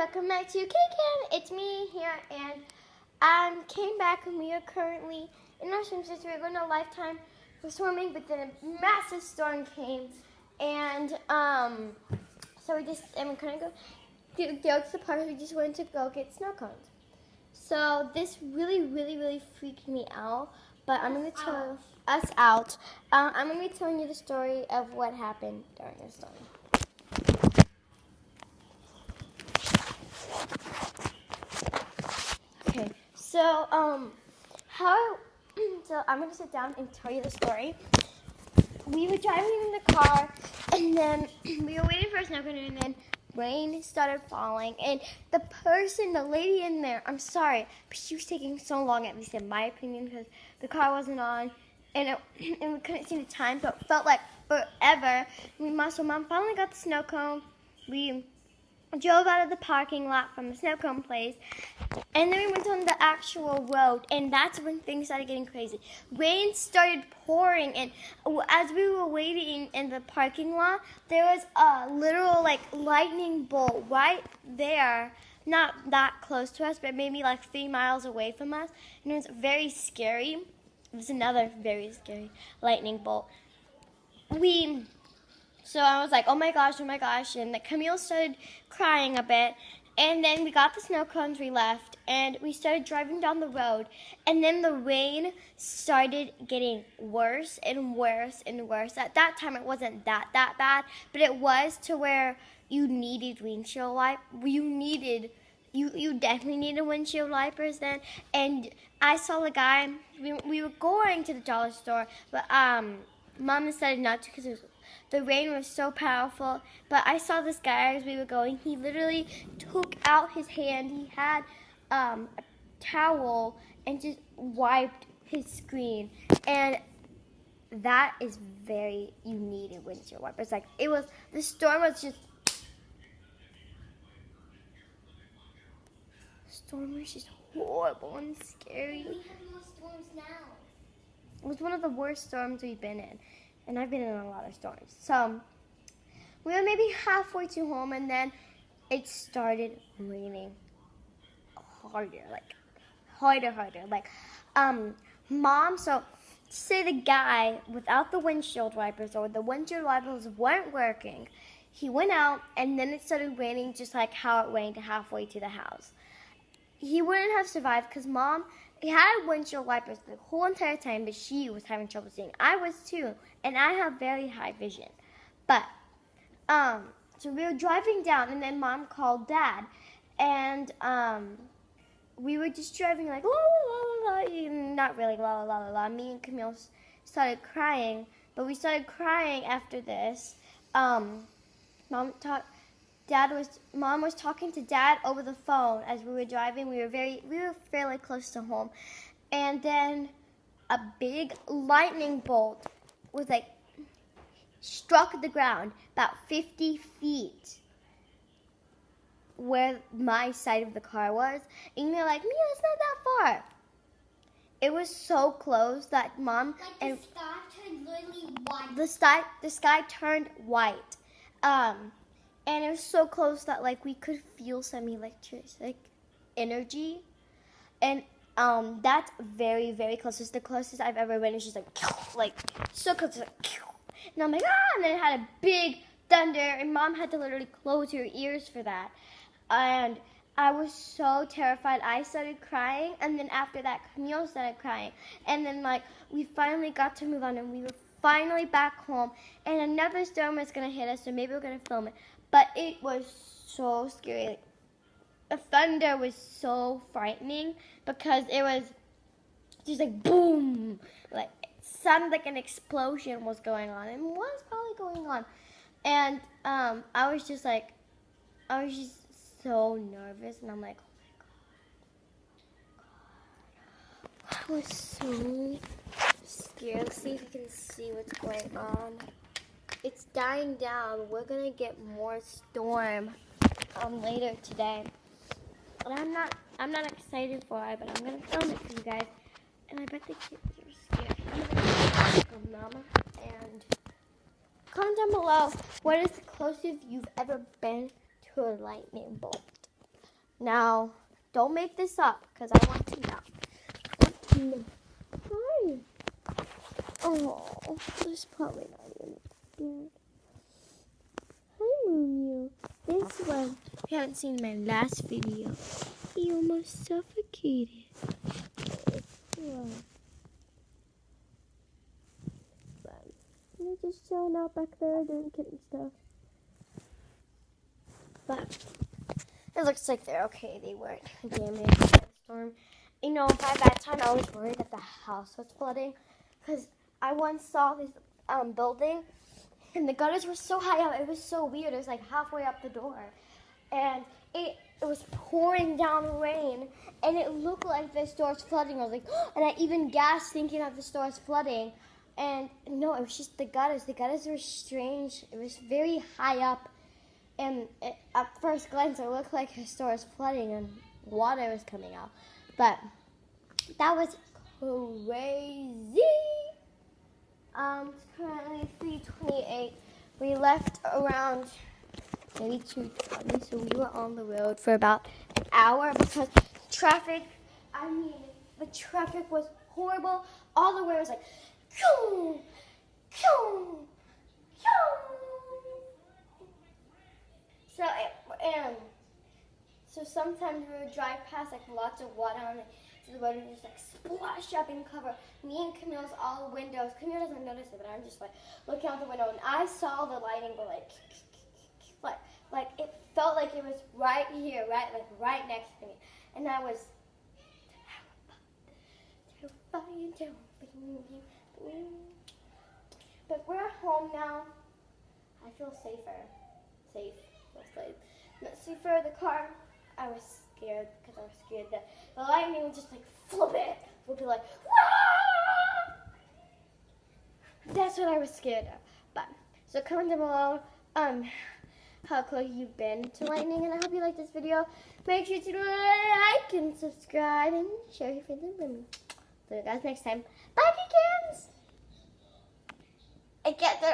welcome back to K-Can. It's me here, and I came back, and we are currently in our swimsuits. We were going to Lifetime for swimming, but then a massive storm came, and so we couldn't go to the park. We just wanted to go get snow cones. So this really freaked me out. But I'm going to tell us out. I'm going to be telling you the story of what happened during the storm. Okay, so so I'm gonna sit down and tell you the story. We were driving in the car, and then we were waiting for a snow cone, and then rain started falling. And the lady in there, I'm sorry, but she was taking so long, at least in my opinion, because the car wasn't on, and we couldn't see the time, so it felt like forever. So Mom finally got the snow cone. We drove out of the parking lot from the snow cone place, and then we went on the actual road, and that's when things started getting crazy. Rain started pouring, and as we were waiting in the parking lot, there was a literal lightning bolt right there, not that close to us, but maybe 3 miles away from us, and it was very scary. It was another very scary lightning bolt. So I was like, oh my gosh, and Camille started crying a bit, and then we got the snow cones, we left, and we started driving down the road, and then the rain started getting worse and worse and worse. At that time, it wasn't that bad, but it was to where you needed windshield wipers. You definitely needed windshield wipers then, and I saw the guy. We were going to the dollar store, but Mom decided not to because the rain was so powerful. But I saw this guy as we were going. He literally took out his hand. He had a towel and just wiped his screen. And that is you needed windshield wipers. The storm was just horrible and scary. We have more storms now. It was one of the worst storms we've been in. And I've been in a lot of storms. So we were maybe halfway to home, and then it started raining harder. Mom, so say the guy without the windshield wipers, or the windshield wipers weren't working, he went out, and then it started raining just like how it rained halfway to the house. He wouldn't have survived because Mom, he had windshield wipers the whole entire time, but she was having trouble seeing. I was too, and I have very high vision. But, so we were driving down, and then Mom called Dad, and we were just driving like, la la la la, not really la la la la. Me and Camille started crying, but we started crying after this. Mom was talking to Dad over the phone as we were driving. We were fairly close to home, and then a big lightning bolt was struck the ground about 50 feet where my side of the car was, and you're like, Mia, it's not that far. It was so close that Mom the sky turned literally white. The sky turned white. And it was so close that we could feel some electric energy, and that's very close. It's the closest I've ever been. It's just so close, and I'm like, and then it had a big thunder, and Mom had to literally close her ears for that, and I was so terrified. I started crying, and then after that, Camille started crying, and then we finally got to move on, and we were finally back home, and another storm was gonna hit us, so maybe we're gonna film it. But it was so scary. The thunder was so frightening because it was just boom. It sounded like an explosion was going on. And was probably going on. And I was just so nervous. And I'm like, oh my God. I was so scared. Let's see if you can see what's going on. It's dying down. We're gonna get more storm later today, and I'm not excited for it, but I'm gonna film it for you guys. And I bet the kids are scared. I'm gonna Mama, and comment down below what is the closest you've ever been to a lightning bolt. Now, don't make this up, because I want to know. Hi. Oh, there's probably not even scared. Hi, Moo. This one, if you haven't seen my last video, he almost suffocated. Wow. But they're just chilling out back there doing kitten stuff. But it looks like they're okay. They weren't damaged by the storm. You know, by that time I was worried that the house was flooding, because I once saw this building, and the gutters were so high up. It was so weird. It was like halfway up the door, and it was pouring down rain, and it looked like the store was flooding. I was like, and I even gasped thinking that the store was flooding, and no, it was just the gutters. The gutters were strange. It was very high up, and at first glance, it looked like the store was flooding and water was coming out, but that was crazy. It's currently 3:28. We left around maybe 2:20, so we were on the road for about an hour because traffic, the traffic was horrible. All the way was like, choo, choo, choo. So sometimes we would drive past like lots of water on it. So the water would just like splash up and cover me and Camille's all windows. Camille doesn't notice it, but I'm just like looking out the window, and I saw the lighting go like it felt like it was right here, right next to me, and I was terrified. But we're home now. I feel safer. Not safer. The car, I was scared because I was scared that the lightning would just like flip it. Would be like, wah! That's what I was scared of. But so comment down below how close you've been to lightning, and I hope you like this video. Make sure to like and subscribe and share your friends and family. See you guys next time. Bye, Pecans! I get there.